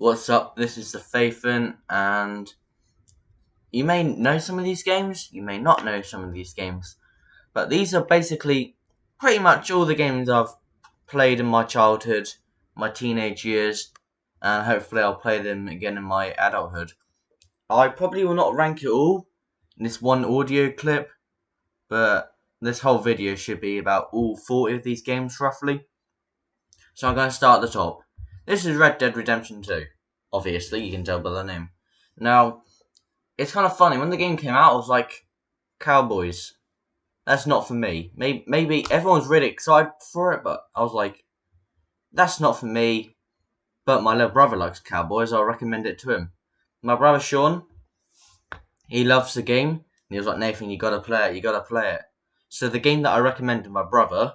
What's up? This is the Faithin, and you may know some of these games, you may not know some of these games, but these are basically pretty much all the games I've played in my childhood, my teenage years, and hopefully I'll play them again in my adulthood. I probably will not rank it all in this one audio clip, but this whole video should be about all 40 of these games roughly. So I'm going to start at the top. This is Red Dead Redemption 2. Obviously, you can tell by the name. Now, it's kind of funny. When the game came out, I was like, Cowboys. That's not for me. Maybe everyone's really excited for it, but I was like, that's not for me. But my little brother likes Cowboys. I'll recommend it to him. My brother Sean, he loves the game. And he was like, Nathan, you gotta play it. You gotta play it. So the game that I recommended my brother,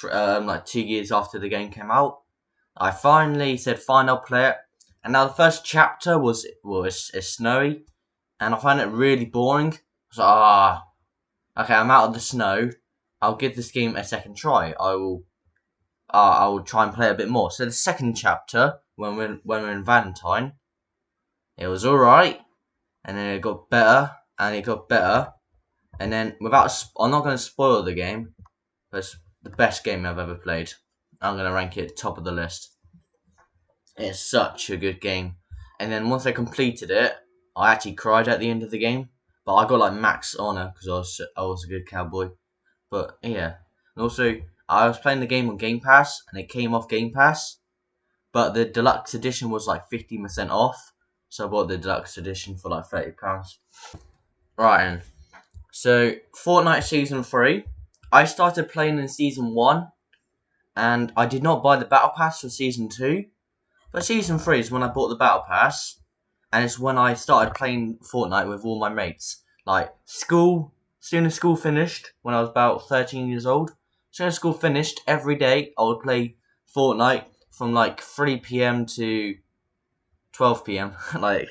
like 2 years after the game came out, I finally said, fine, I'll play it. And now the first chapter it's snowy, and I find it really boring. So okay, I'm out of the snow. I'll give this game a second try. I will try and play it a bit more. So the second chapter, when we're in Valentine, it was all right, and then it got better, and it got better, and then I'm not going to spoil the game, but it's the best game I've ever played. I'm going to rank it top of the list. It's such a good game. And then once I completed it, I actually cried at the end of the game. But I got like max honor because I was a good cowboy. But yeah, and also I was playing the game on Game Pass, and it came off Game Pass. But the deluxe edition was like 50% off, so I bought the deluxe edition for like £30. Right, and so Fortnite Season 3. I started playing in Season 1, and I did not buy the Battle Pass for Season 2. But Season 3 is when I bought the Battle Pass, and it's when I started playing Fortnite with all my mates. Like, soon as school finished, when I was about 13 years old, soon as school finished, every day I would play Fortnite from like 3 p.m. to 12 p.m. like,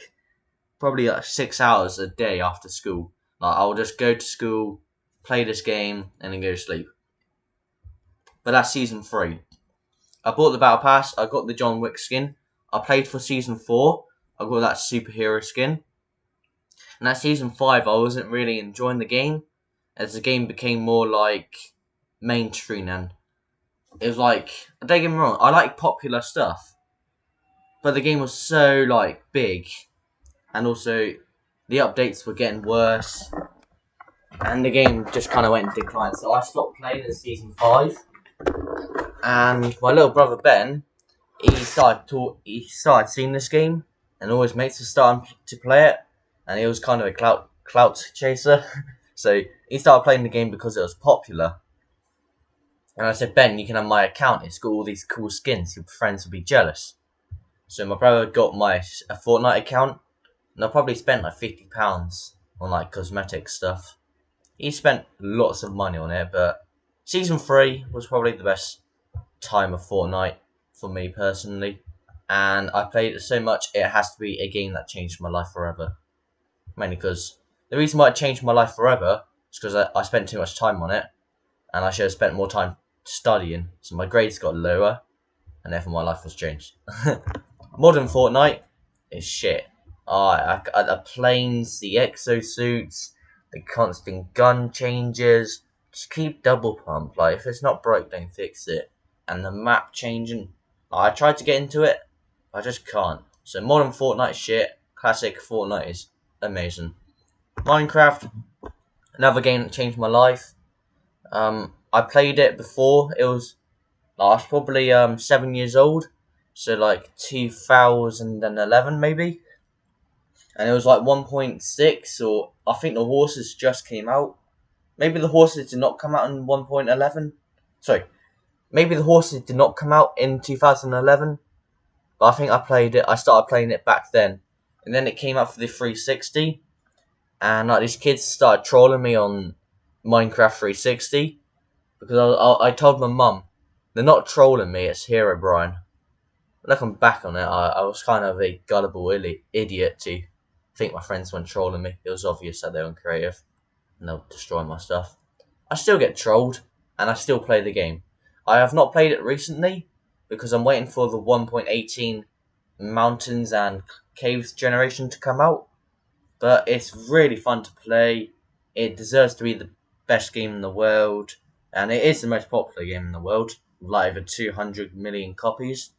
probably like 6 hours a day after school. Like, I would just go to school, play this game, and then go to sleep. But that's Season 3. I bought the Battle Pass, I got the John Wick skin. I played for Season 4, I got that superhero skin. And at Season 5, I wasn't really enjoying the game, as the game became more like mainstream, and it was like, don't get me wrong, I like popular stuff, but the game was so like big, and also the updates were getting worse, and the game just kind of went in decline, so I stopped playing in Season 5. And my little brother Ben, he started seeing this game, and all his mates were starting to play it, and he was kind of a clout chaser. So he started playing the game because it was popular. And I said, Ben, you can have my account. It's got all these cool skins. Your friends will be jealous. So my brother got a Fortnite account, and I probably spent like £50 on like cosmetic stuff. He spent lots of money on it, but Season 3 was probably the best time of Fortnite for me personally, and I played it so much it has to be a game that changed my life forever. Mainly because the reason why it changed my life forever is because I spent too much time on it, and I should have spent more time studying, so my grades got lower, and therefore my life was changed. Modern Fortnite is shit. The planes, the exosuits, the constant gun changes. Just keep double pump. Like, if it's not broke, don't fix it. And the map changing. I tried to get into it, I just can't. So modern Fortnite shit. Classic Fortnite is amazing. Minecraft, another game that changed my life. I played it before. I was probably 7 years old, so like 2011 maybe. And it was like 1.6, or I think the horses just came out. Maybe the horses did not come out in 1.11. Sorry, maybe the horses did not come out in 2011, but I think I started playing it back then. And then it came out for the 360, and like these kids started trolling me on Minecraft 360, because I told my mum, they're not trolling me, it's Herobrine. Looking back on it, I was kind of a gullible idiot to think my friends weren't trolling me. It was obvious that they weren't creative, and they'll destroy my stuff. I still get trolled, and I still play the game. I have not played it recently, because I'm waiting for the 1.18 mountains and caves generation to come out. But it's really fun to play. It deserves to be the best game in the world, and it is the most popular game in the world, with like over 200 million copies.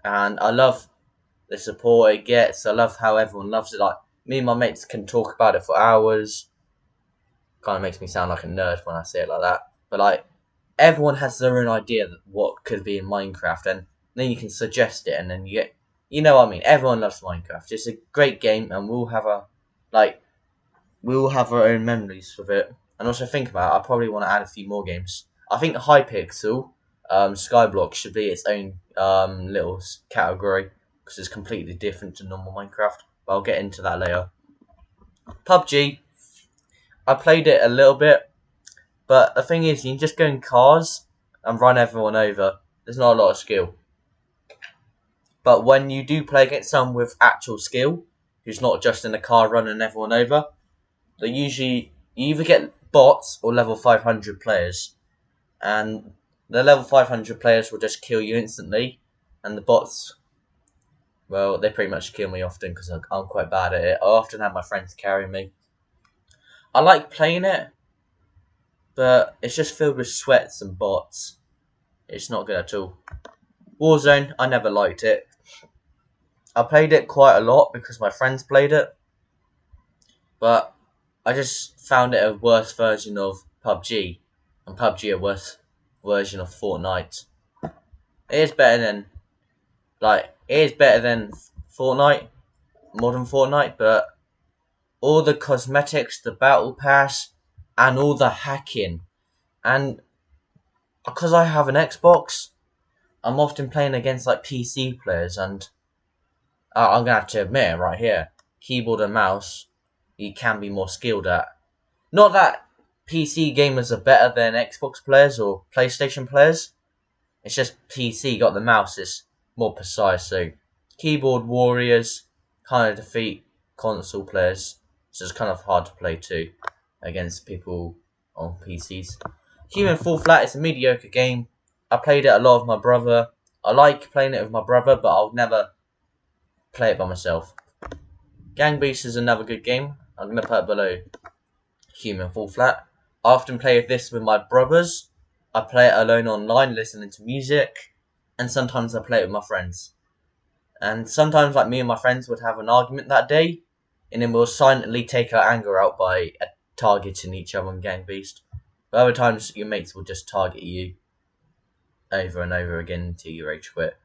And I love the support it gets. I love how everyone loves it. Like, me and my mates can talk about it for hours. Kind of makes me sound like a nerd when I say it like that. But like, everyone has their own idea of what could be in Minecraft, and then you can suggest it, and then you get, you know what I mean. Everyone loves Minecraft. It's a great game, and we'll have our own memories with it. And also think about it, I probably want to add a few more games. I think Hypixel, Skyblock should be its own little category because it's completely different to normal Minecraft. But I'll get into that later. PUBG, I played it a little bit, but the thing is, you can just go in cars and run everyone over. There's not a lot of skill. But when you do play against someone with actual skill, who's not just in a car running everyone over, they usually, you either get bots or level 500 players. And the level 500 players will just kill you instantly. And the bots, well, they pretty much kill me often because I'm quite bad at it. I often have my friends carry me. I like playing it, but it's just filled with sweats and bots. It's not good at all. Warzone, I never liked it. I played it quite a lot because my friends played it. But I just found it a worse version of PUBG. And PUBG a worse version of Fortnite. It is better than Fortnite, modern Fortnite, but all the cosmetics, the battle pass, and all the hacking, and because I have an Xbox, I'm often playing against like PC players, and I'm gonna have to admit it right here, keyboard and mouse, you can be more skilled at. Not that PC gamers are better than Xbox players or PlayStation players. It's just PC got the mouse is more precise, so keyboard warriors kind of defeat console players. So it's kind of hard to play too against people on PCs. Human Fall Flat is a mediocre game. I played it a lot with my brother. I like playing it with my brother, but I'll never play it by myself. Gang Beasts is another good game. I'm going to put it below Human Fall Flat. I often play this with my brothers. I play it alone online, listening to music, and sometimes I play it with my friends. And sometimes, like, me and my friends would have an argument that day, and then we'll silently take our anger out by targeting each other on Gang Beast. But other times, your mates will just target you over and over again until you rage quit.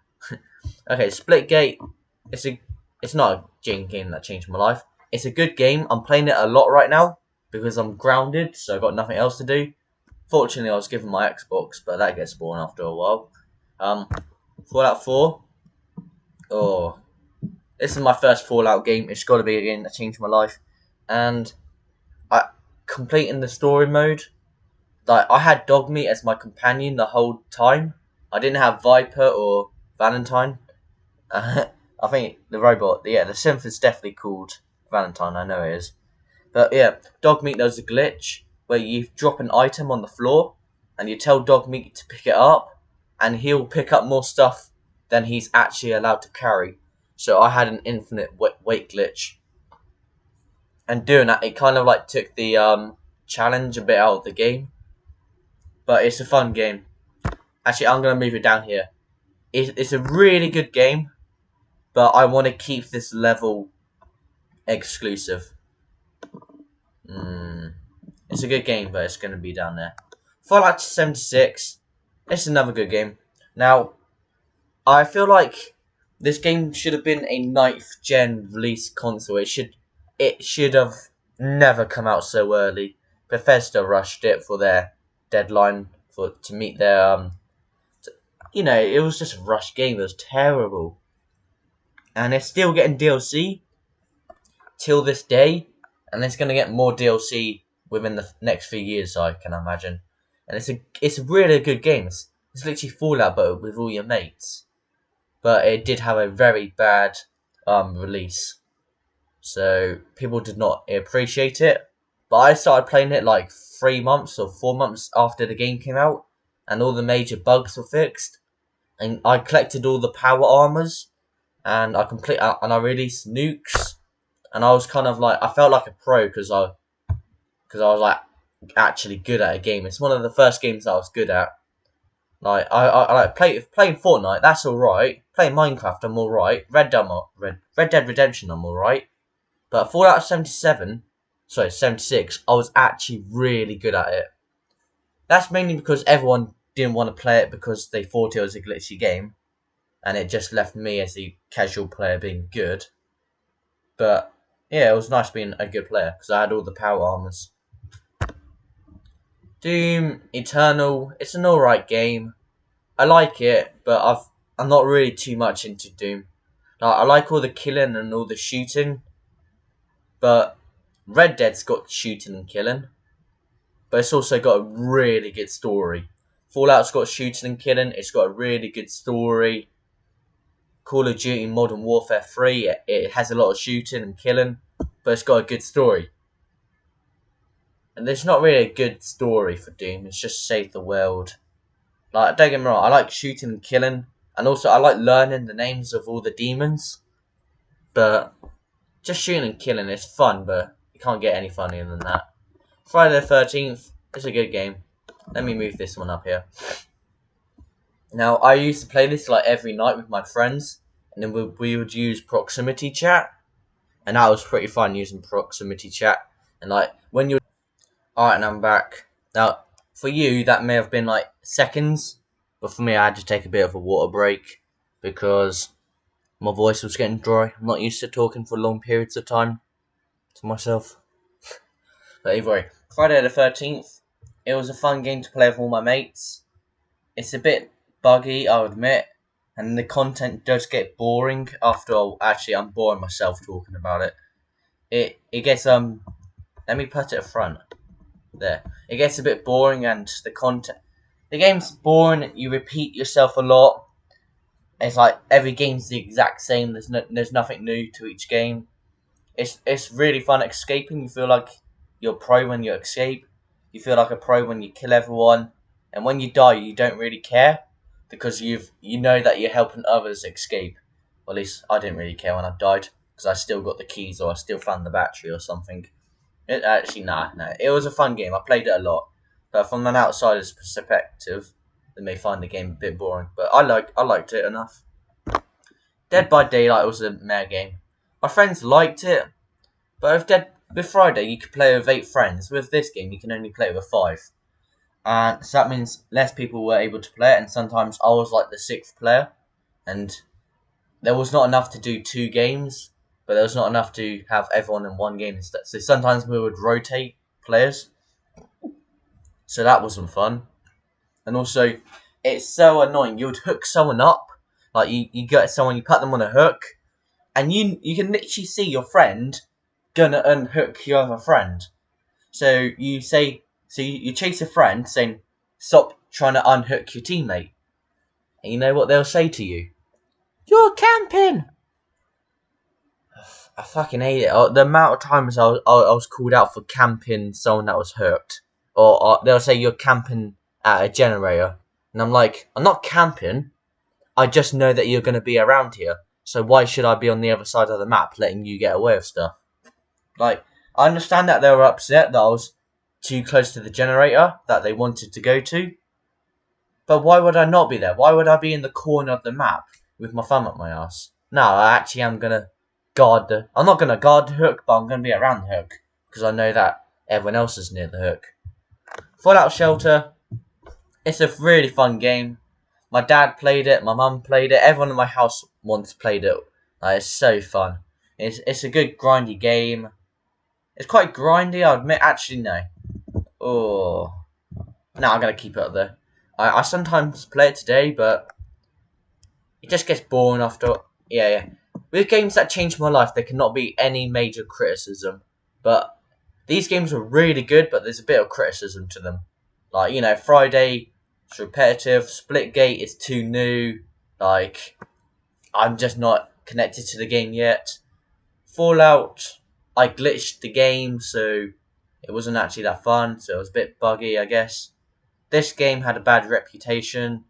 Okay, Splitgate. It's not a game that changed my life. It's a good game. I'm playing it a lot right now because I'm grounded, so I've got nothing else to do. Fortunately, I was given my Xbox, but that gets boring after a while. Fallout 4. Oh, this is my first Fallout game. It's got to be a game that changed my life. And completing the story mode, like, I had Dogmeat as my companion the whole time. I didn't have Viper or Valentine. I think the robot, the synth is definitely called Valentine. I know it is. But yeah, Dogmeat, there's a glitch where you drop an item on the floor and you tell Dogmeat to pick it up, and he'll pick up more stuff than he's actually allowed to carry. So I had an infinite weight glitch. And doing that, it kind of like took the challenge a bit out of the game. But it's a fun game. Actually, I'm going to move it down here. It's a really good game, but I want to keep this level exclusive. It's a good game, but it's going to be down there. Fallout 76. It's another good game. Now, I feel like this game should have been a 9th gen release console. It should have never come out so early. Bethesda rushed it for their deadline to meet their it was just a rushed game. It was terrible, and they're still getting DLC till this day, and it's going to get more DLC within the next few years, I can imagine. And it's a really good game. It's literally Fallout, but with all your mates. But it did have a very bad release, so people did not appreciate it. But I started playing it like 3 months or 4 months after the game came out, and all the major bugs were fixed. And I collected all the power armors, and I released nukes, and I was kind of like, I felt like a pro because I was like actually good at a game. It's one of the first games I was good at. Like I like playing Fortnite, that's alright. Playing Minecraft, I'm alright. Red Dead Redemption, I'm alright. But Fallout 76, I was actually really good at it. That's mainly because everyone didn't want to play it because they thought it was a glitchy game, and it just left me as the casual player being good. But yeah, it was nice being a good player because I had all the power armors. Doom Eternal, it's an alright game. I like it, but I'm not really too much into Doom. Like, I like all the killing and all the shooting, but Red Dead's got shooting and killing, but it's also got a really good story. Fallout's got shooting and killing, it's got a really good story. Call of Duty Modern Warfare 3, it has a lot of shooting and killing, but it's got a good story. And there's not really a good story for Doom, it's just save the world. Like, don't get me wrong, I like shooting and killing, and also I like learning the names of all the demons, but just shooting and killing is fun, but you can't get any funnier than that. Friday the 13th is a good game. Let me move this one up here. Now, I used to play this like every night with my friends, and then we would use proximity chat, and that was pretty fun using proximity chat. And like when you're alright, now I'm back. Now, for you, that may have been like seconds, but for me, I had to take a bit of a water break because my voice was getting dry. I'm not used to talking for long periods of time to myself. But either way, Friday the 13th, it was a fun game to play with all my mates. It's a bit buggy, I'll admit, and the content does get boring after I'm boring myself talking about it. It gets let me put it up front. There. It gets a bit boring and the game's boring, you repeat yourself a lot. It's like every game's the exact same, there's nothing new to each game. It's really fun escaping. You feel like you're pro when you escape. You feel like a pro when you kill everyone. And when you die, you don't really care because you know that you're helping others escape. Well, at least I didn't really care when I died because I still got the keys or I still found the battery or something. No. It was a fun game. I played it a lot, but from an outsider's perspective, they may find the game a bit boring. But I liked it enough. Dead by Daylight was a meh game. My friends liked it, but with Friday you could play with 8 friends. With this game you can only play with 5. And so that means less people were able to play it, and sometimes I was like the 6th player, and there was not enough to do 2 games, but there was not enough to have everyone in one game instead. So sometimes we would rotate players, so that wasn't fun. And also, it's so annoying. You would hook someone up, like you get someone, you put them on a hook, and you can literally see your friend gonna unhook your other friend. So you chase a friend saying, stop trying to unhook your teammate. And you know what they'll say to you? You're camping! I fucking hate it. The amount of times I was called out for camping someone that was hooked. Or they'll say you're camping at a generator. And I'm like, I'm not camping. I just know that you're going to be around here. So why should I be on the other side of the map letting you get away with stuff? Like, I understand that they were upset that I was too close to the generator that they wanted to go to. But why would I not be there? Why would I be in the corner of the map with my thumb up my ass? No, I actually am going to I'm not going to guard the hook, but I'm going to be around the hook. Because I know that everyone else is near the hook. Fallout Shelter. It's a really fun game. My dad played it, my mum played it, everyone in my house once played it. Like, it's so fun. It's a good grindy game. It's quite grindy, I admit. Actually, no. Oh. No, I'm going to keep it up there. I sometimes play it today, but it just gets boring after... Yeah. With games that changed my life, there cannot be any major criticism. But these games are really good, but there's a bit of criticism to them. Like, Friday, it's repetitive. Splitgate is too new. Like, I'm just not connected to the game yet. Fallout, I glitched the game, so it wasn't actually that fun. So it was a bit buggy, I guess. This game had a bad reputation.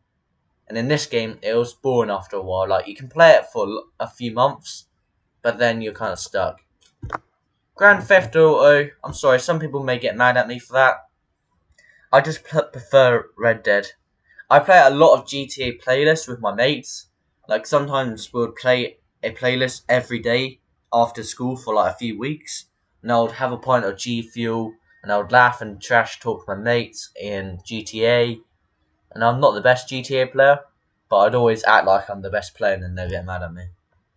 And in this game, it was boring after a while. Like, you can play it for a few months, but then you're kind of stuck. Grand Theft Auto, I'm sorry, some people may get mad at me for that. I just prefer Red Dead. I play a lot of GTA playlists with my mates. Like, sometimes we'll play a playlist every day after school for like a few weeks. And I would have a pint of G Fuel, and I would laugh and trash talk with my mates in GTA. And I'm not the best GTA player, but I'd always act like I'm the best player and then they'll get mad at me.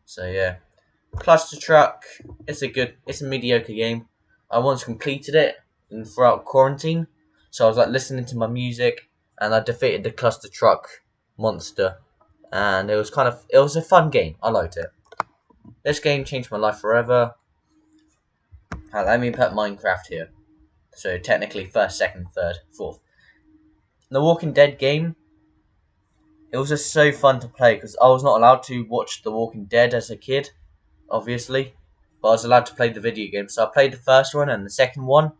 So yeah. Cluster Truck, it's a mediocre game. I once completed it throughout quarantine, so I was like listening to my music, and I defeated the Cluster Truck monster, and it was a fun game. I liked it. This game changed my life forever. Let me put Minecraft here. So technically first, second, third, fourth. The Walking Dead game, it was just so fun to play because I was not allowed to watch The Walking Dead as a kid, obviously, but I was allowed to play the video game. So I played the first one and the second one,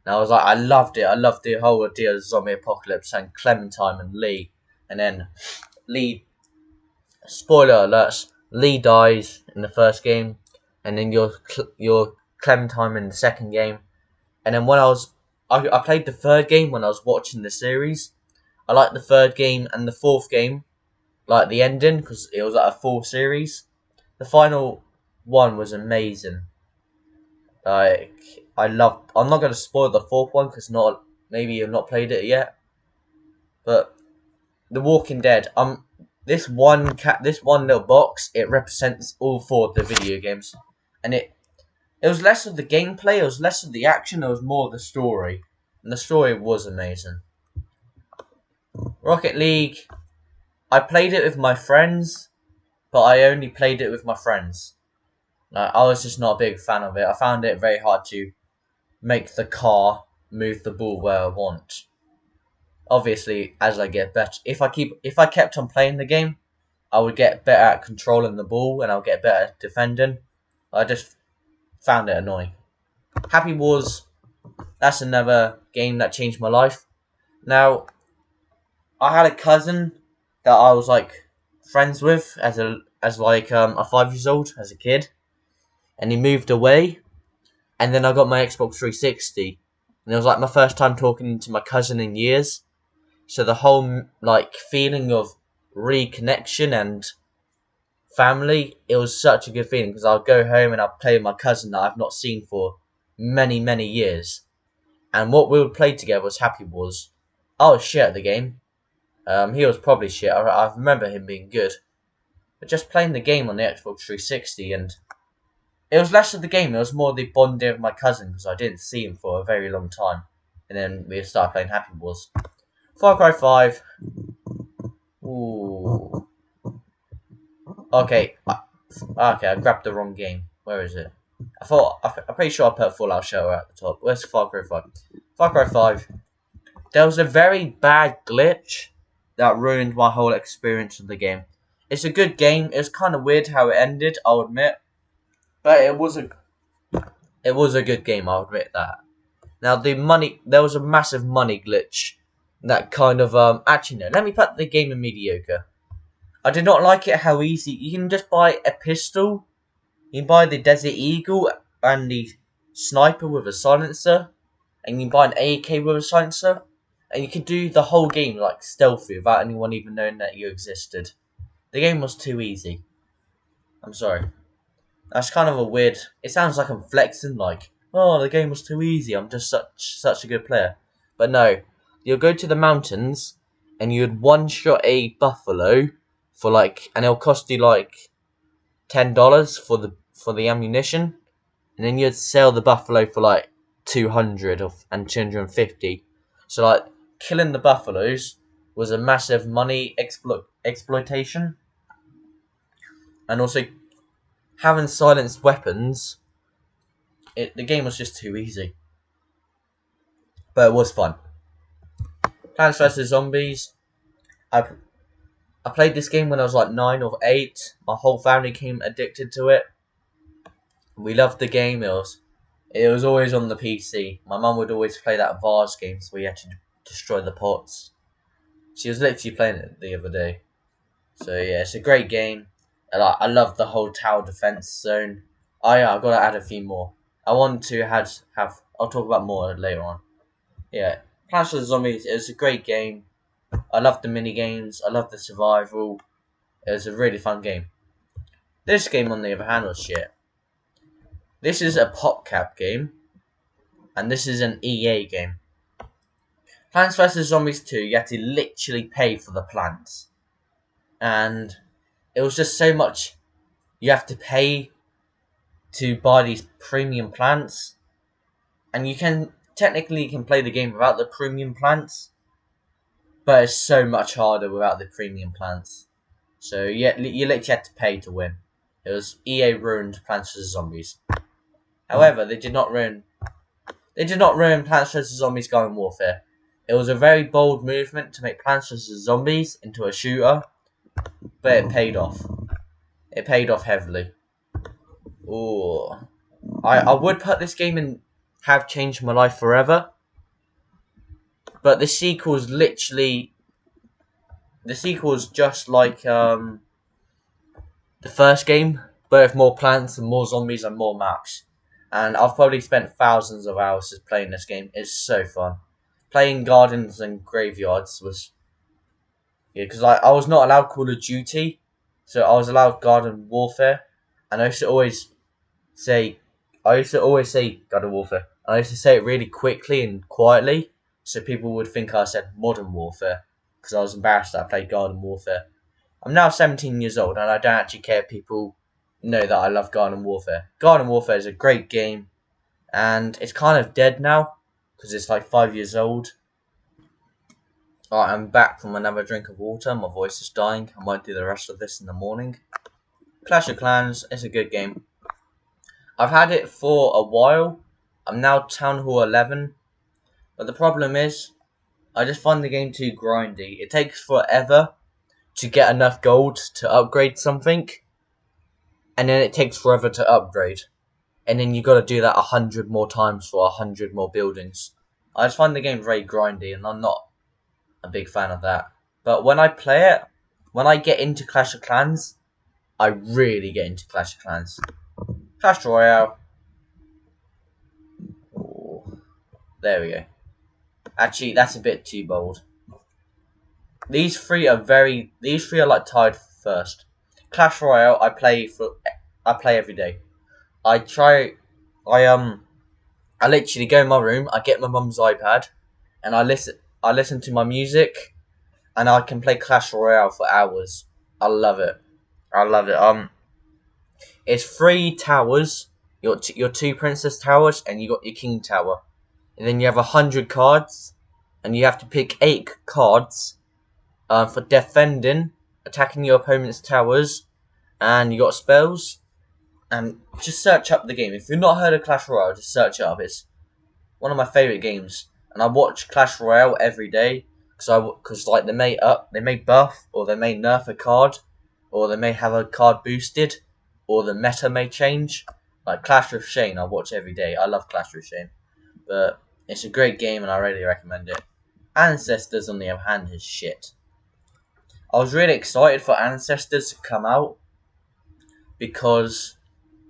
and I was like, I loved it. I loved the whole idea of zombie apocalypse and Clementine and Lee. And then Lee, spoiler alerts, Lee dies in the first game, and then your Clementine in the second game. And then I played the third game when I was watching the series. I liked the third game and the fourth game, like the ending, because it was like a full series. The final one was amazing. Like, I'm not going to spoil the fourth one because maybe you've not played it yet. But The Walking Dead, this one little box, it represents all four of the video games, and it was less of the gameplay, it was less of the action, it was more of the story, and the story was amazing. Rocket League, I played it with my friends, but I only played it with my friends. Like, I was just not a big fan of it. I found it very hard to make the car move the ball where I want. Obviously, as I get better, if I kept on playing the game, I would get better at controlling the ball and I'll get better at defending. I just found it annoying. Happy Wars, that's another game that changed my life. Now, I had a cousin that I was like friends with as a 5 years old as a kid, and he moved away, and then I got my Xbox 360, and it was like my first time talking to my cousin in years. So the whole like feeling of reconnection and family, it was such a good feeling because I'll go home and I'll play with my cousin that I've not seen for many, many years. And what we would play together was Happy Wars. I was shit at the game. He was probably shit. I remember him being good. But just playing the game on the Xbox 360, and it was less of the game, it was more the bonding with my cousin because I didn't see him for a very long time. And then we started playing Happy Wars. Far Cry 5. Ooh. Okay, I grabbed the wrong game. Where is it? I'm pretty sure I put Fallout Shelter at the top. Where's Far Cry 5? Far Cry 5. There was a very bad glitch that ruined my whole experience of the game. It's a good game. It's kind of weird how it ended, I'll admit. But it was a good game, I'll admit that. Now, there was a massive money glitch that kind of, actually no, let me put the game in mediocre. I did not like it how easy, you can just buy a pistol, you can buy the Desert Eagle and the sniper with a silencer, and you can buy an AK with a silencer, and you can do the whole game like stealthy without anyone even knowing that you existed. The game was too easy. I'm sorry. That's kind of a weird, it sounds like I'm flexing, like, oh, the game was too easy, I'm just such a good player. But no, you'll go to the mountains, and you'd one-shot a buffalo for like, and it'll cost you like $10 for the ammunition, and then you'd sell the buffalo for like 200 and 250. So like killing the buffaloes was a massive money exploitation, and also having silenced weapons. The game was just too easy, but it was fun. Plants vs Zombies. I played this game when I was like 9 or 8. My whole family became addicted to it. We loved the game. It was always on the PC. My mum would always play that Vase game, so we had to destroy the pots. She was literally playing it the other day. So yeah, it's a great game. I love the whole tower defense zone. Oh yeah, I've got to add a few more. I want to have. I'll talk about more later on. Yeah, Plants vs Zombies is a great game. I love the mini games. I love the survival. It was a really fun game. This game, on the other hand, was shit. This is a PopCap game, and this is an EA game. Plants vs Zombies 2, you had to literally pay for the plants, and it was just so much. You have to pay to buy these premium plants, and you can play the game without the premium plants, but it's so much harder without the premium plants. So yeah, you literally had to pay to win. It was EA ruined Plants vs Zombies. However, they did not ruin Plants vs Zombies Garden Warfare. It was a very bold movement to make Plants vs Zombies into a shooter, but it paid off. It paid off heavily. Ooh. I would put this game in Have Changed My Life Forever, but the sequel's just like the first game, but with more plants and more zombies and more maps. And I've probably spent thousands of hours just playing this game. It's so fun. Playing gardens and graveyards was because I was not allowed Call of Duty, so I was allowed Garden Warfare, and say I used to always say Garden Warfare. And I used to say it really quickly and quietly, so people would think I said Modern Warfare, because I was embarrassed that I played Garden Warfare. I'm now 17 years old, and I don't actually care if people know that I love Garden Warfare. Garden Warfare is a great game, and it's kind of dead now, because it's like 5 years old. Alright, I'm back from another drink of water. My voice is dying. I might do the rest of this in the morning. Clash of Clans is a good game. I've had it for a while. I'm now Town Hall 11. But the problem is, I just find the game too grindy. It takes forever to get enough gold to upgrade something. And then it takes forever to upgrade. And then you got to do that 100 more times for 100 more buildings. I just find the game very grindy, and I'm not a big fan of that. But when I play it, when I get into Clash of Clans, I really get into Clash of Clans. Clash Royale. Ooh, there we go. Actually, that's a bit too bold. These three are like tied first. Clash Royale, I play every day. I literally go in my room, I get my mum's iPad, and I listen to my music, and I can play Clash Royale for hours. I love it. It's 3 towers. Your 2 princess towers, and you got your king tower, and then you have 100 cards, and you have to pick 8 cards for defending, attacking your opponent's towers, and you got spells. And just search up the game. If you've not heard of Clash Royale, just search it up. It's one of my favourite games, and I watch Clash Royale every day because like they may buff, or they may nerf a card, or they may have a card boosted, or the meta may change. Like Clash with Shane, I watch every day. I love Clash with Shane, but it's a great game, and I really recommend it. Ancestors, on the other hand, is shit. I was really excited for Ancestors to come out because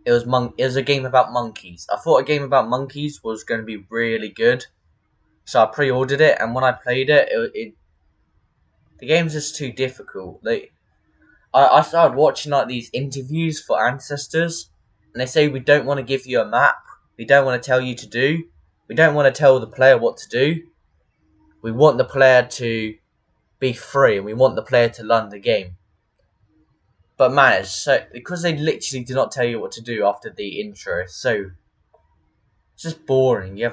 it was a game about monkeys. I thought a game about monkeys was going to be really good, so I pre-ordered it. And when I played it, the game's just too difficult. I started watching like these interviews for Ancestors, and they say we don't want to give you a map. We don't want to tell you to do. We don't want to tell the player what to do. We want the player to be free, and we want the player to learn the game. But man, because they literally do not tell you what to do after the intro. It's just boring. You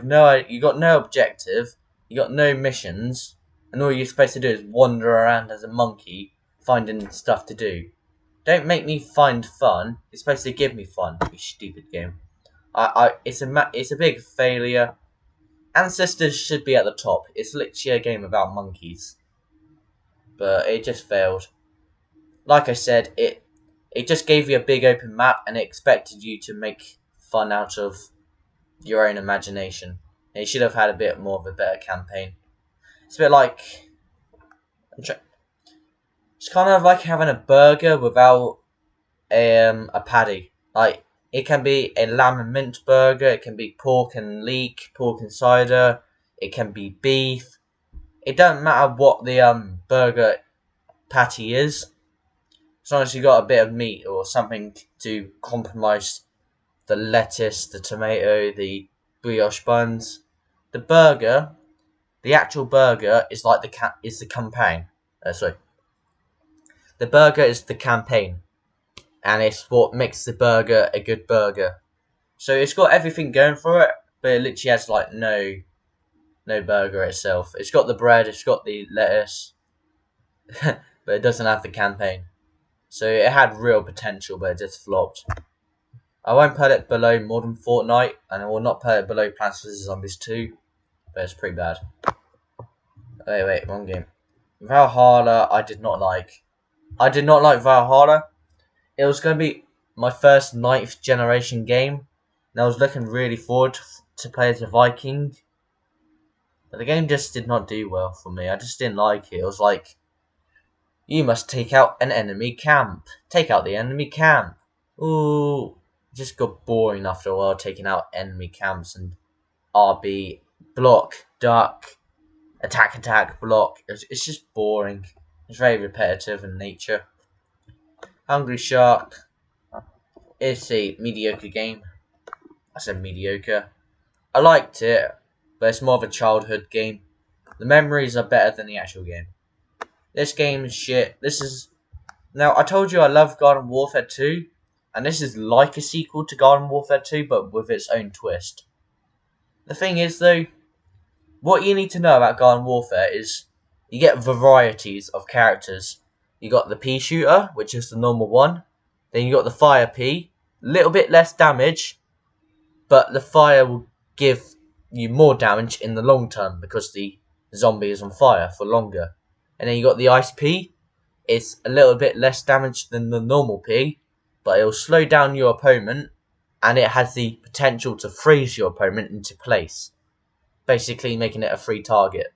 got no objective. You got no missions, and all you're supposed to do is wander around as a monkey, finding stuff to do. Don't make me find fun. You're supposed to give me fun. You stupid game. It's a big failure. Ancestors should be at the top. It's literally a game about monkeys, but it just failed. Like I said, it just gave you a big open map, and it expected you to make fun out of your own imagination. It should have had a bit more of a better campaign. It's a bit like It's kind of like having a burger without a patty. Like, it can be a lamb and mint burger, it can be pork and leek, pork and cider, it can be beef. It doesn't matter what the burger patty is, as long as you got a bit of meat or something to compromise the lettuce, the tomato, the brioche buns. The burger, the actual burger, is like the campaign. Sorry, the burger is the campaign, and it's what makes the burger a good burger. So it's got everything going for it, but it literally has like no burger itself. It's got the bread, it's got the lettuce, but it doesn't have the campaign. So it had real potential, but it just flopped. I won't put it below Modern Fortnite, and I will not put it below Plants vs Zombies 2, but it's pretty bad. Wait, wrong game. Valhalla, I did not like. I did not like Valhalla. It was going to be my first 9th generation game, and I was looking really forward to play as a Viking. But the game just did not do well for me. I just didn't like it. It was like, you must take out an enemy camp. Take out the enemy camp. Ooh. It just got boring after a while, taking out enemy camps and RB, block, duck, attack, block. It's just boring. It's very repetitive in nature. Hungry Shark. It's a mediocre game. I said mediocre. I liked it, but it's more of a childhood game. The memories are better than the actual game. This game is shit. Now, I told you I love Garden Warfare 2, and this is like a sequel to Garden Warfare 2, but with its own twist. The thing is, though, what you need to know about Garden Warfare is you get varieties of characters. You got the pea shooter, which is the normal one. Then you got the fire pea, little bit less damage, but the fire will give you more damage in the long term because the zombie is on fire for longer. And then you got the ice pea. It's a little bit less damage than the normal pea, but it will slow down your opponent, and it has the potential to freeze your opponent into place, basically making it a free target.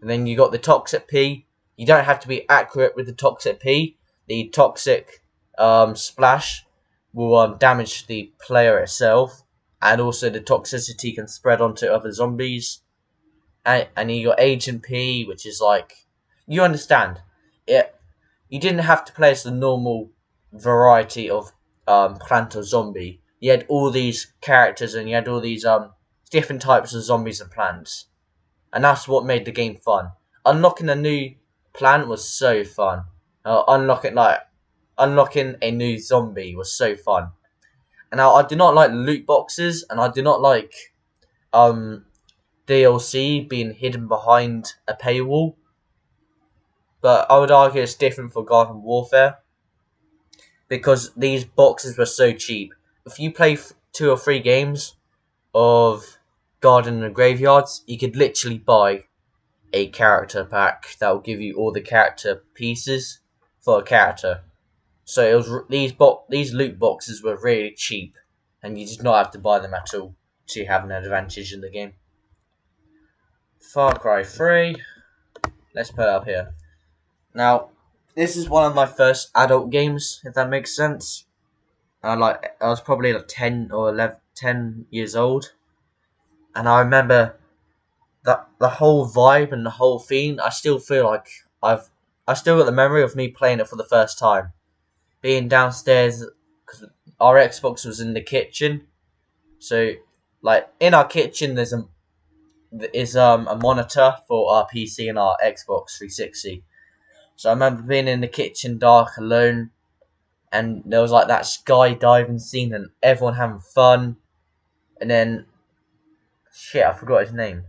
And then you got the toxic pea. You don't have to be accurate with the toxic pea. The toxic splash will damage the player itself, and also the toxicity can spread onto other zombies. And you got Agent P, which is like, you understand it. You didn't have to play as the normal variety of plant or zombie. You had all these characters, and you had all these different types of zombies and plants, and that's what made the game fun. Unlocking a new plant was so fun. Unlocking a new zombie was so fun. And now I do not like loot boxes, and I do not like DLC being hidden behind a paywall. But I would argue it's different for Garden Warfare, because these boxes were so cheap. If you play 2 or 3 games of Garden and Graveyards, you could literally buy a character pack that will give you all the character pieces for a character. So it was these loot boxes were really cheap, and you did not have to buy them at all to have an advantage in the game. Far Cry 3. Let's put it up here. Now, this is one of my first adult games, if that makes sense. I was probably like 10 years old, and I remember that the whole vibe and the whole theme. I still feel like I still got the memory of me playing it for the first time, being downstairs because our Xbox was in the kitchen. So, like, in our kitchen, there's a monitor for our PC and our Xbox 360. So I remember being in the kitchen, dark, alone, and there was like that skydiving scene and everyone having fun. And then, shit, I forgot his name.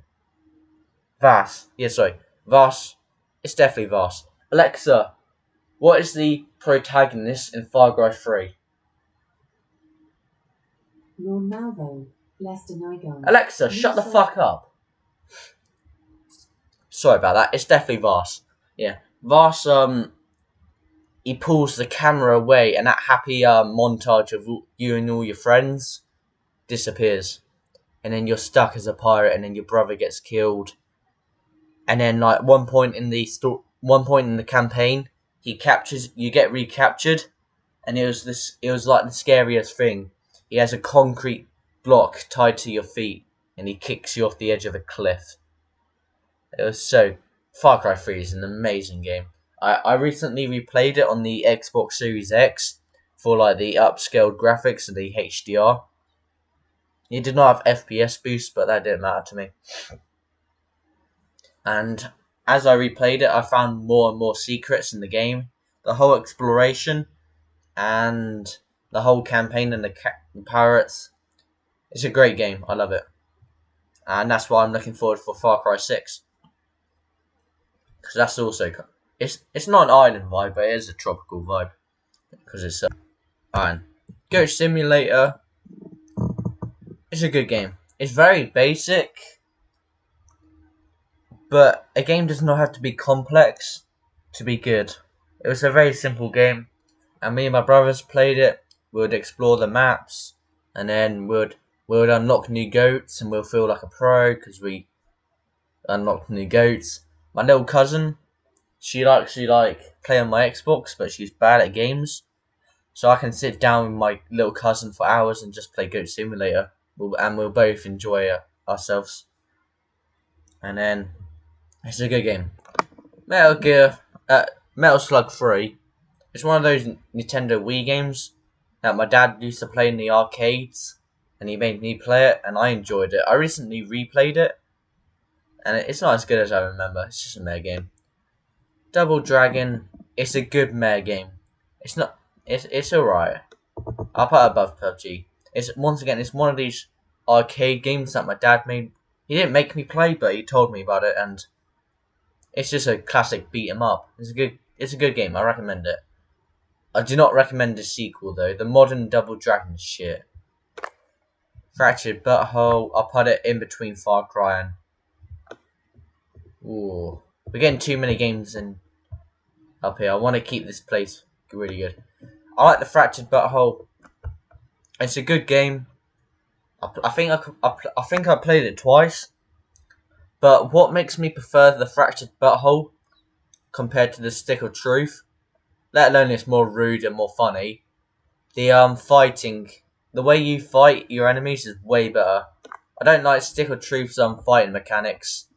Vass. Yeah, sorry. Vass. It's definitely Vass. Alexa, what is the protagonist in Far Cry 3? Alexa, shut the fuck up. Sorry about that. It's definitely Vass. Yeah. Vass, he pulls the camera away, and that happy montage of you and all your friends disappears. And then you're stuck as a pirate, and then your brother gets killed. And then, like, one point in the campaign, you get recaptured, and it was like the scariest thing. He has a concrete block tied to your feet, and he kicks you off the edge of a cliff. It was so. Far Cry 3 is an amazing game. I recently replayed it on the Xbox Series X for like the upscaled graphics and the HDR. It did not have FPS boost, but that didn't matter to me. And as I replayed it, I found more and more secrets in the game. The whole exploration and the whole campaign and the pirates. It's a great game. I love it. And that's why I'm looking forward for Far Cry 6. Because that's also... It's not an island vibe, but it is a tropical vibe. Because it's... Iron. Goat Simulator. It's a good game. It's very basic. But a game does not have to be complex to be good. It was a very simple game. And me and my brothers played it. We would explore the maps. And then we would unlock new goats. And we'll feel like a pro because we unlocked new goats. My little cousin... She likes to play on my Xbox, but she's bad at games. So I can sit down with my little cousin for hours and just play Goat Simulator. And we'll both enjoy ourselves. And then, it's a good game. Metal Slug 3. It's one of those Nintendo Wii games that my dad used to play in the arcades. And he made me play it, and I enjoyed it. I recently replayed it. And it's not as good as I remember. It's just a meh game. Double Dragon, it's a good meh game. It's alright. I'll put it above PUBG. It's one of these arcade games that my dad made. He didn't make me play, but he told me about it, and it's just a classic beat 'em up. It's a good game. I recommend it. I do not recommend the sequel though. The modern Double Dragon shit. Fractured Butthole. I'll put it in between Far Cry and. Ooh. We're getting too many games in up here. I want to keep this place really good. I like the Fractured Butthole. It's a good game. I think I played it twice. But what makes me prefer the Fractured Butthole compared to the Stick of Truth, let alone it's more rude and more funny, the fighting, the way you fight your enemies is way better. I don't like Stick of Truth's fighting mechanics.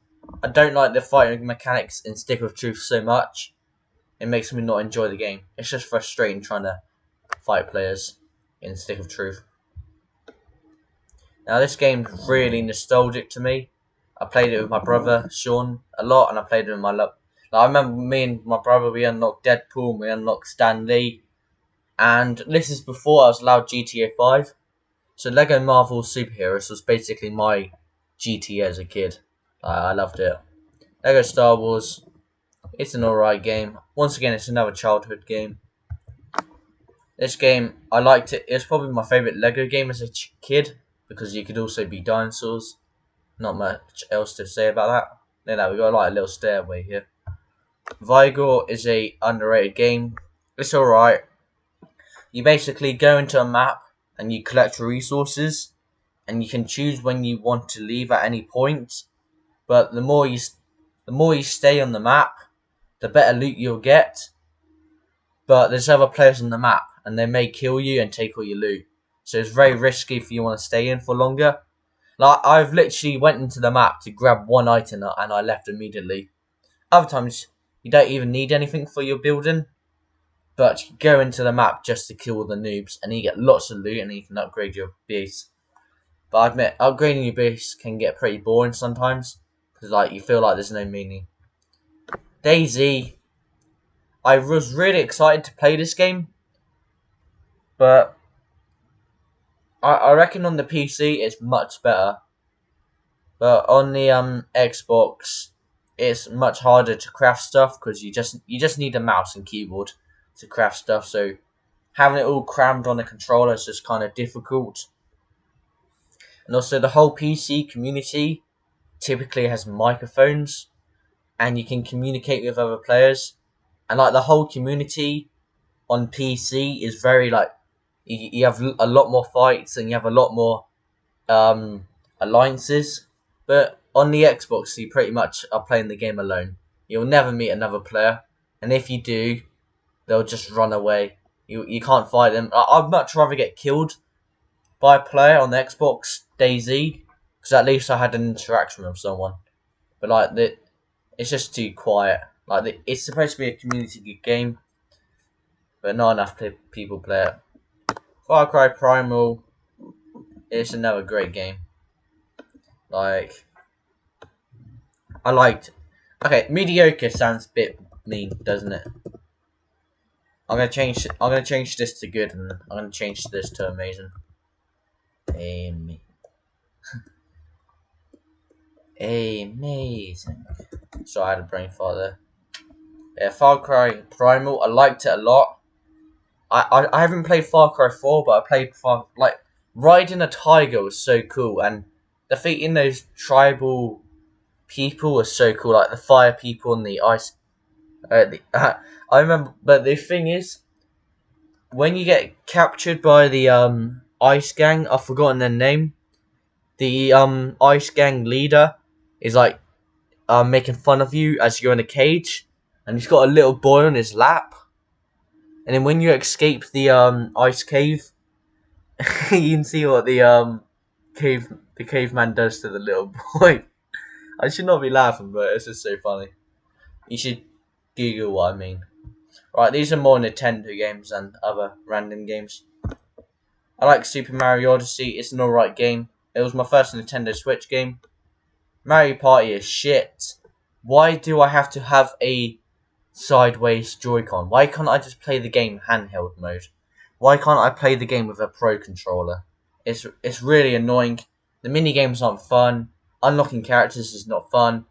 I don't like the fighting mechanics in Stick of Truth so much. It makes me not enjoy the game. It's just frustrating trying to fight players in Stick of Truth. Now this game's really nostalgic to me. I played it with my brother Sean a lot, and I played it with my love. I remember me and my brother, we unlocked Deadpool, and we unlocked Stan Lee, and this is before I was allowed GTA 5. So Lego Marvel Superheroes was basically my GTA as a kid. I loved it. Lego Star Wars, it's an alright game. Once again, it's another childhood game. This game, I liked it. It's probably my favourite Lego game as a kid, because you could also be dinosaurs. Not much else to say about that. There we got like a little stairway here. Vigor is a underrated game. It's alright. You basically go into a map and you collect resources, and you can choose when you want to leave at any point. But the more you stay on the map, the better loot you'll get. But there's other players on the map, and they may kill you and take all your loot. So it's very risky if you want to stay in for longer. Like, I've literally went into the map to grab one item and I left immediately. Other times, you don't even need anything for your building. But you go into the map just to kill the noobs, and you get lots of loot, and you can upgrade your base. But I admit, upgrading your base can get pretty boring sometimes, because like you feel like there's no meaning. DayZ, I was really excited to play this game, but I reckon on the PC it's much better. But on the Xbox, it's much harder to craft stuff, because you just need a mouse and keyboard to craft stuff. So having it all crammed on a controller is just kind of difficult. And also the whole PC community typically has microphones, and you can communicate with other players. And like the whole community on PC is very like, you have a lot more fights and you have a lot more alliances. But on the Xbox, you pretty much are playing the game alone. You'll never meet another player, and if you do, they'll just run away. You can't fight them. I'd much rather get killed by a player on the Xbox DayZ, because at least I had an interaction with someone. But like it's just too quiet. Like it's supposed to be a community game, but not enough people play it. Far Cry Primal is another great game. Like I liked. Okay, mediocre sounds a bit mean, doesn't it? I'm gonna change this to good, and I'm gonna change this to amazing. Amazing. So I had a brain fart there. Yeah, Far Cry Primal. I liked it a lot. I haven't played Far Cry 4, but I played riding a tiger was so cool, and defeating those tribal people was so cool, like the fire people and the ice. I remember, but the thing is, when you get captured by the ice gang, I've forgotten their name. The ice gang leader is like making fun of you as you're in a cage, and he's got a little boy on his lap. And then when you escape the ice cave, you can see what the caveman does to the little boy. I should not be laughing, but it's just so funny. You should Google what I mean. Right, these are more Nintendo games than other random games. I like Super Mario Odyssey. It's an alright game. It was my first Nintendo Switch game. Mario Party is shit. Why do I have to have a sideways Joy-Con? Why can't I just play the game handheld mode? Why can't I play the game with a Pro Controller? It's really annoying. The mini games aren't fun. Unlocking characters is not fun.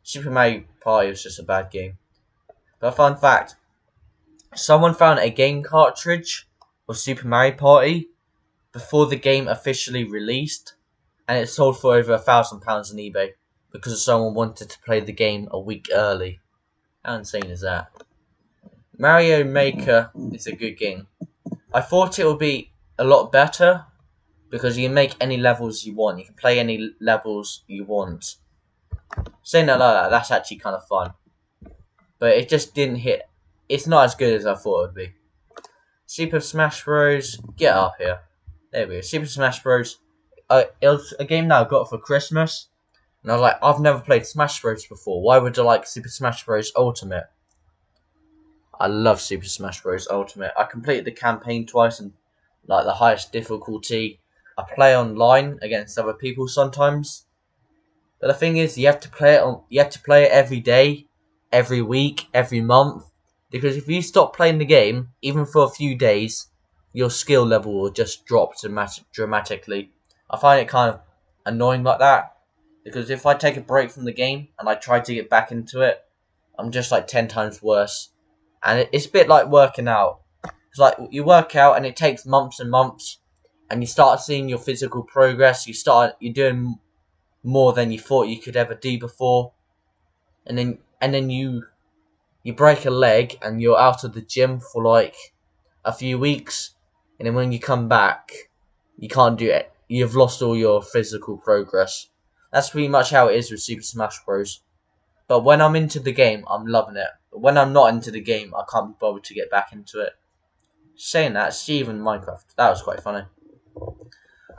Super Mario Party is just a bad game. But fun fact, someone found a game cartridge of Super Mario Party before the game officially released, and it sold for over £1,000 on eBay because someone wanted to play the game a week early. How insane is that? Mario Maker is a good game. I thought it would be a lot better because you can make any levels you want. You can play any levels you want. Saying that like that, that's actually kind of fun. But it just didn't hit. It's not as good as I thought it would be. Super Smash Bros. Get up here. There we go. Super Smash Bros. It was a game that I got for Christmas. And I was like, I've never played Smash Bros. Before. Why would I like Super Smash Bros. Ultimate? I love Super Smash Bros. Ultimate. I completed the campaign twice and like the highest difficulty. I play online against other people sometimes. But the thing is, you have to play it every day, every week, every month. Because if you stop playing the game, even for a few days, your skill level will just drop dramatically. I find it kind of annoying like that. Because if I take a break from the game and I try to get back into it, I'm just like 10 times worse. And it's a bit like working out. It's like you work out and it takes months and months. And you start seeing your physical progress. You're doing more than you thought you could ever do before. And then you break a leg and you're out of the gym for like a few weeks, and then when you come back, you can't do it. You've lost all your physical progress. That's pretty much how it is with Super Smash Bros. But when I'm into the game, I'm loving it. But when I'm not into the game, I can't be bothered to get back into it. Saying that, Steven Minecraft, that was quite funny.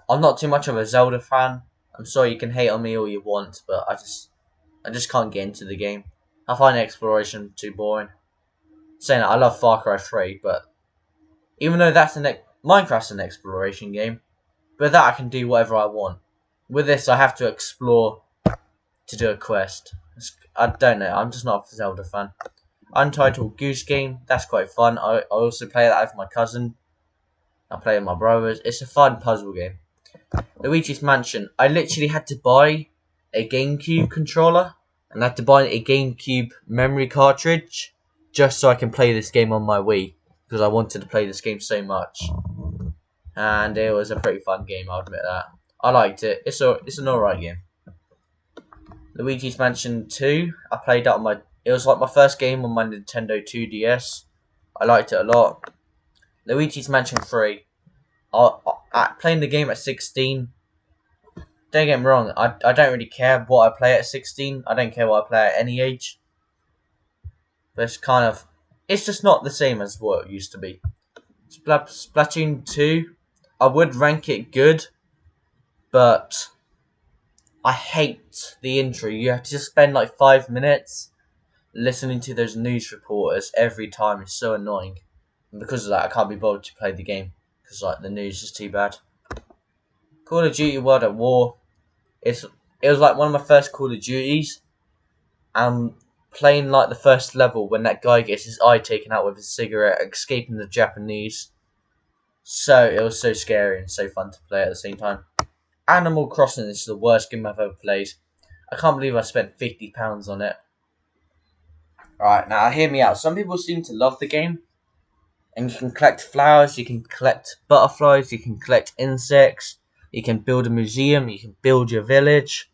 I'm not too much of a Zelda fan. I'm sorry, you can hate on me all you want, but I just can't get into the game. I find exploration too boring. Saying that, I love Far Cry 3, but even though Minecraft's an exploration game, but that I can do whatever I want. With this, I have to explore to do a quest. I don't know, I'm just not a Zelda fan. Untitled Goose Game, that's quite fun. I also play that with my cousin. I play with my brothers. It's a fun puzzle game. Luigi's Mansion, I literally had to buy a GameCube controller and I had to buy a GameCube memory cartridge just so I can play this game on my Wii, because I wanted to play this game so much. And it was a pretty fun game, I'll admit that. I liked it. It's an alright game. Luigi's Mansion 2, I played that on my... It was like my first game on my Nintendo 2DS. I liked it a lot. Luigi's Mansion 3, playing the game at 16... Don't get me wrong, I don't really care what I play at 16. I don't care what I play at any age. But it's just not the same as what it used to be. Splatoon 2, I would rank it good, but I hate the intro. You have to just spend like 5 minutes listening to those news reporters every time. It's so annoying. And because of that, I can't be bothered to play the game. Because like the news is too bad. Call of Duty World at War. It was like one of my first Call of Duties. And playing like the first level when that guy gets his eye taken out with his cigarette, escaping the Japanese. So it was so scary and so fun to play at the same time. Animal Crossing is the worst game I've ever played. I can't believe I spent £50 on it. Alright, now hear me out. Some people seem to love the game. And you can collect flowers, you can collect butterflies, you can collect insects, you can build a museum, you can build your village,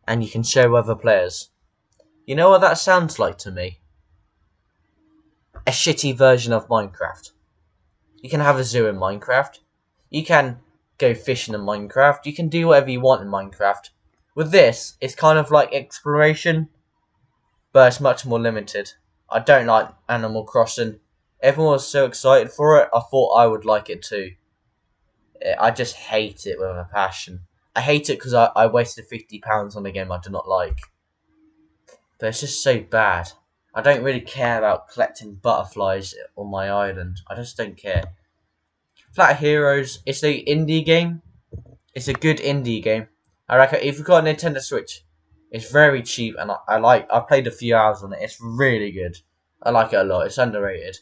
and you can show other players. You know what that sounds like to me? A shitty version of Minecraft. You can have a zoo in Minecraft. You can go fishing in Minecraft. You can do whatever you want in Minecraft. With this, it's kind of like exploration, but it's much more limited. I don't like Animal Crossing. Everyone was so excited for it, I thought I would like it too. I just hate it with a passion. I hate it because I wasted £50 on a game I do not like. But it's just so bad. I don't really care about collecting butterflies on my island. I just don't care. Flat Heroes, it's an indie game. It's a good indie game. I reckon if you've got a Nintendo Switch, it's very cheap and I've played a few hours on it. It's really good. I like it a lot. It's underrated.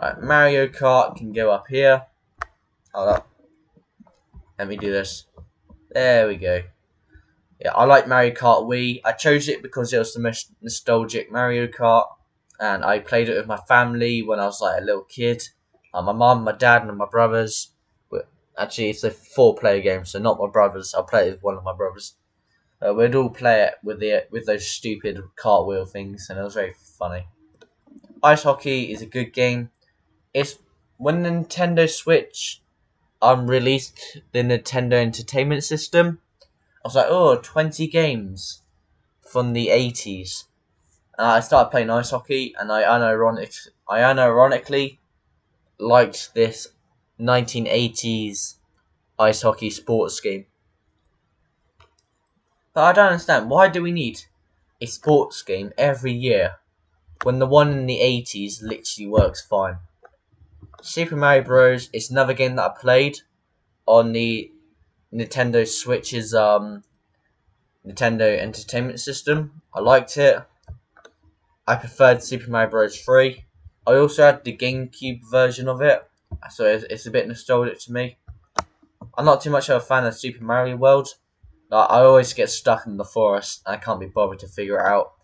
Right, Mario Kart can go up here. Hold up. Let me do this. There we go. Yeah, I like Mario Kart Wii. I chose it because it was the most nostalgic Mario Kart. And I played it with my family when I was like a little kid. My mum, my dad, and my brothers. Actually, it's a 4-player game, so not my brothers. I'll play it with one of my brothers. We'd all play it with those stupid cartwheel things, and it was very funny. Ice Hockey is a good game. It's when the Nintendo Switch released the Nintendo Entertainment System. I was like, oh, 20 games from the 80s. And I started playing ice hockey, and I unironically liked this 1980s ice hockey sports game. But I don't understand, why do we need a sports game every year when the one in the 80s literally works fine? Super Mario Bros. Is another game that I played on the Nintendo Switch's Nintendo Entertainment System. I liked it. I preferred Super Mario Bros. 3. I also had the GameCube version of it, so it's a bit nostalgic to me. I'm not too much of a fan of Super Mario World. I always get stuck in the forest and I can't be bothered to figure it out.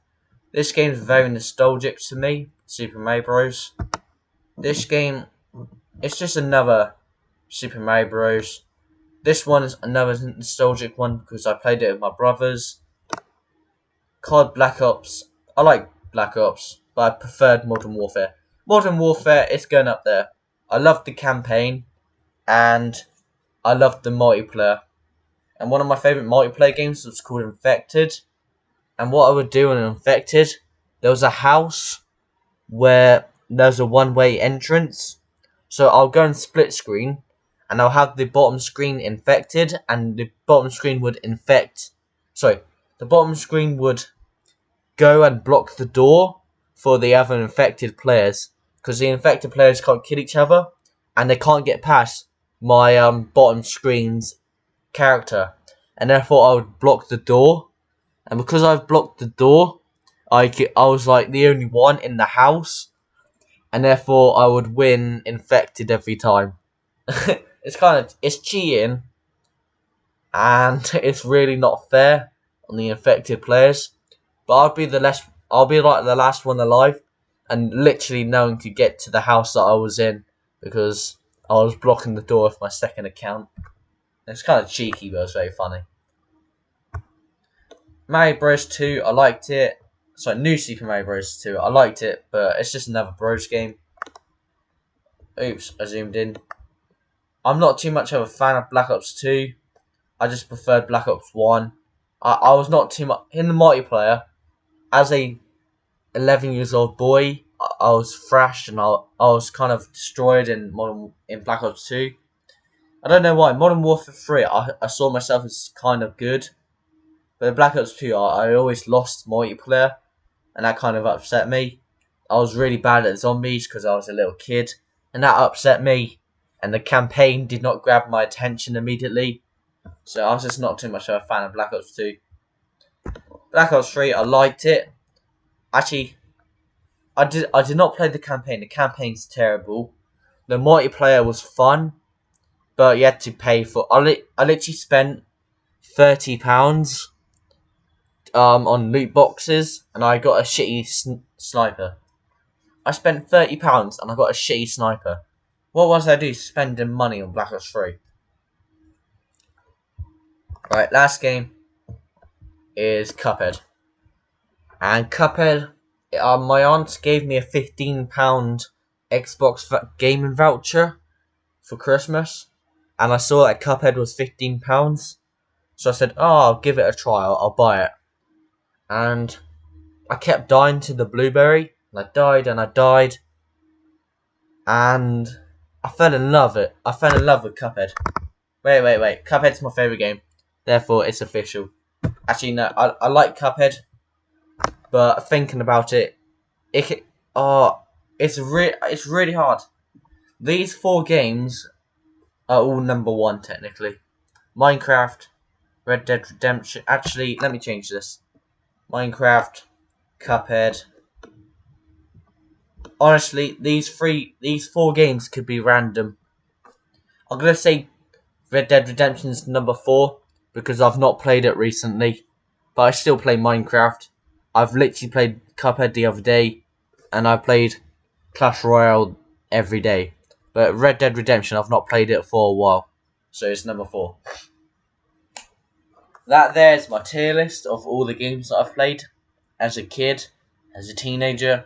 This game is very nostalgic to me, Super Mario Bros. This game, it's just another Super Mario Bros. This one is another nostalgic one because I played it with my brothers. COD Black Ops, I like Black Ops, but I preferred Modern Warfare. Modern Warfare is going up there. I loved the campaign, and I loved the multiplayer. And one of my favourite multiplayer games was called Infected. And what I would do in Infected, there was a house where there's a one-way entrance. So I'll go and split screen, and I'll have the bottom screen infected, and the bottom screen would the bottom screen would go and block the door for the other infected players, because the infected players can't kill each other, and they can't get past my bottom screen's character, and therefore I would block the door. And because I've blocked the door, I was like the only one in the house, and therefore I would win infected every time. It's cheating, and it's really not fair on the infected players. But I'll be like the last one alive, and literally no one could get to the house that I was in because I was blocking the door with my second account. It's kind of cheeky, but it's very funny. Mario Bros 2, I liked it. Sorry, New Super Mario Bros 2, I liked it, but it's just another Bros game. Oops, I zoomed in. I'm not too much of a fan of Black Ops 2. I just preferred Black Ops 1. I was not too much in the multiplayer. As a 11 years old boy, I was thrashed and I was kind of destroyed in Black Ops 2. I don't know why. Modern Warfare 3, I saw myself as kind of good. But in Black Ops 2, I always lost multiplayer. And that kind of upset me. I was really bad at zombies because I was a little kid. And that upset me. And the campaign did not grab my attention immediately. So I was just not too much of a fan of Black Ops 2. Black Ops 3, I liked it. Actually, I did not play the campaign. The campaign's terrible. The multiplayer was fun, but you had to pay for. I literally spent £30 on loot boxes, and I got a shitty sniper. I spent £30 and I got a shitty sniper. What was I do spending money on Black Ops 3? Right, last game is Cuphead. And Cuphead, my aunt gave me a £15 Xbox gaming voucher for Christmas. And I saw that Cuphead was £15. So I said, oh, I'll give it a try, I'll buy it. And I kept dying to the blueberry. And I died and I died. And I fell in love with Cuphead. Wait. Cuphead's my favourite game. Therefore, it's official. Actually, no, I like Cuphead. But thinking about it, it's really hard. These 4 games are all number 1 technically. Minecraft, Red Dead Redemption. Actually, let me change this. Minecraft, Cuphead. Honestly, these 4 games could be random. I'm gonna say Red Dead Redemption's number 4 because I've not played it recently, but I still play Minecraft. I've literally played Cuphead the other day, and I played Clash Royale every day. But Red Dead Redemption, I've not played it for a while, so it's number 4. That there's my tier list of all the games that I've played as a kid, as a teenager,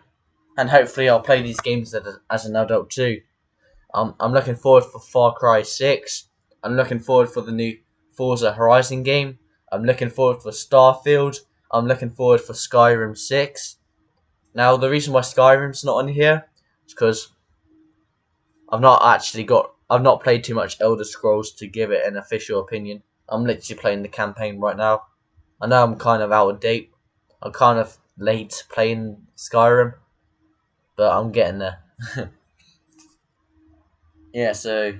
and hopefully I'll play these games as an adult too. I'm looking forward for Far Cry 6. I'm looking forward for the new Forza Horizon game. I'm looking forward for Starfield. I'm looking forward for Skyrim 6. Now, the reason why Skyrim's not on here is because I've not played too much Elder Scrolls to give it an official opinion. I'm literally playing the campaign right now. I know I'm kind of out of date. I'm kind of late playing Skyrim, but I'm getting there. Yeah, so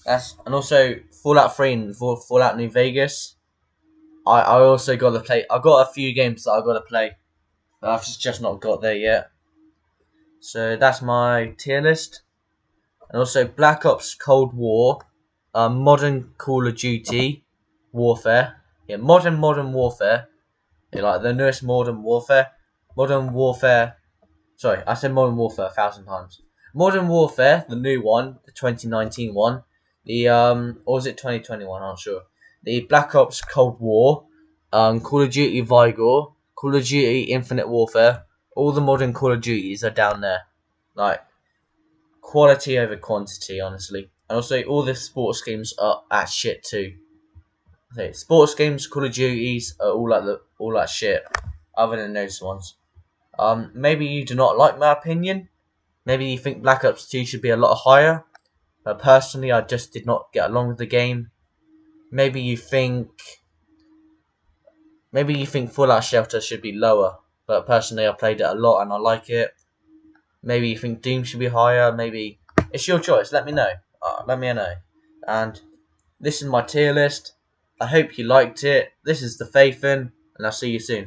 and also Fallout 3 and Fallout New Vegas. I also got to play. I've got a few games that I've got to play, but I've just not got there yet. So that's my tier list. And also Black Ops Cold War, modern Call of Duty Warfare. Yeah, modern Warfare. Yeah, like the newest Modern Warfare. Modern Warfare. Sorry, I said Modern Warfare 1,000 times. Modern Warfare, the new one, the 2019 one. The or was it 2021? I'm not sure. The Black Ops Cold War, Call of Duty Vigor, Call of Duty Infinite Warfare. All the modern Call of Duties are down there. Like, quality over quantity, honestly. And also, all the sports games are at shit too. Okay, sports games, Call of Duties are all like shit, other than those ones. Maybe you do not like my opinion. Maybe you think Black Ops 2 should be a lot higher. But personally, I just did not get along with the game. Maybe you think Fallout Shelter should be lower. But personally, I played it a lot and I like it. Maybe you think Doom should be higher. Maybe it's your choice. Let me know. Let me know. And this is my tier list. I hope you liked it. This is the Faithin, and I'll see you soon.